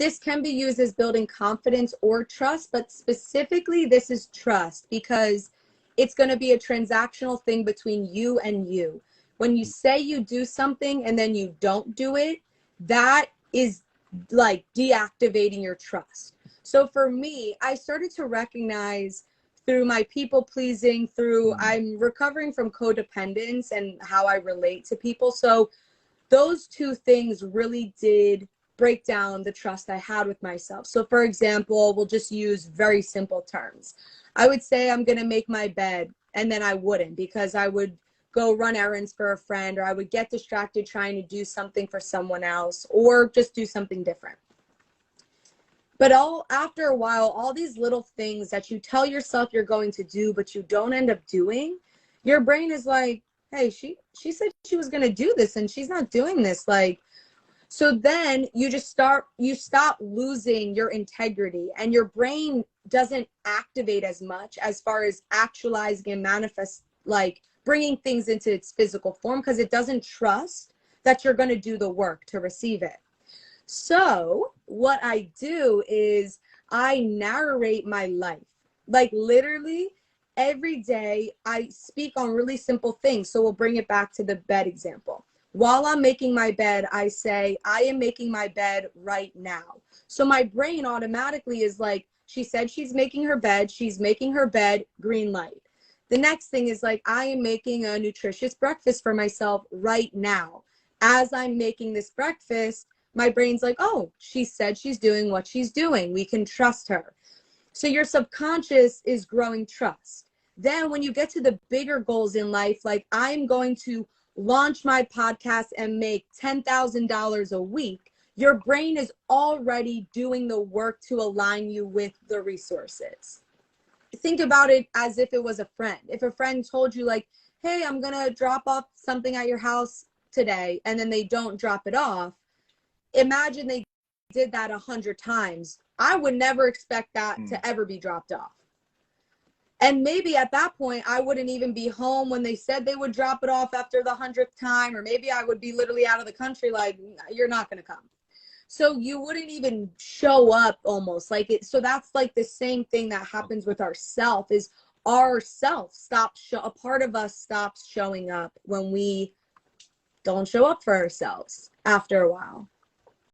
this can be used as building confidence or trust, but specifically this is trust because it's going to be a transactional thing between you and you. When you say you do something and then you don't do it, that is like deactivating your trust. So for me, I started to recognize through my people pleasing, through I'm recovering from codependence and how I relate to people. So those two things really did break down the trust I had with myself. So for example, we'll just use very simple terms. I would say I'm going to make my bed, and then I wouldn't, because I would go run errands for a friend, or I would get distracted trying to do something for someone else, or just do something different. But after a while, all these little things that you tell yourself you're going to do, but you don't end up doing, your brain is like, hey, she said she was going to do this and she's not doing this. Like, so then you stop losing your integrity, and your brain doesn't activate as much as far as actualizing and manifest, like bringing things into its physical form, because it doesn't trust that you're going to do the work to receive it. So what I do is I narrate my life. Like literally every day I speak on really simple things. So we'll bring it back to the bed example. While I'm making my bed, I say, I am making my bed right now. So my brain automatically is like, she said she's making her bed. She's making her bed, green light. The next thing is like, I am making a nutritious breakfast for myself right now. As I'm making this breakfast, my brain's like, oh, she said she's doing what she's doing. We can trust her. So your subconscious is growing trust. Then when you get to the bigger goals in life, like I'm going to launch my podcast and make $10,000 a week, your brain is already doing the work to align you with the resources. Think about it as if it was a friend. If a friend told you like, hey, I'm going to drop off something at your house today, and then they don't drop it off, imagine they did that 100 times. I would never expect that to ever be dropped off. And maybe at that point, I wouldn't even be home when they said they would drop it off after the 100th time, or maybe I would be literally out of the country, like, you're not going to come. So you wouldn't even show up almost like it. So that's like the same thing that happens with ourself, is a part of us stops showing up when we don't show up for ourselves after a while.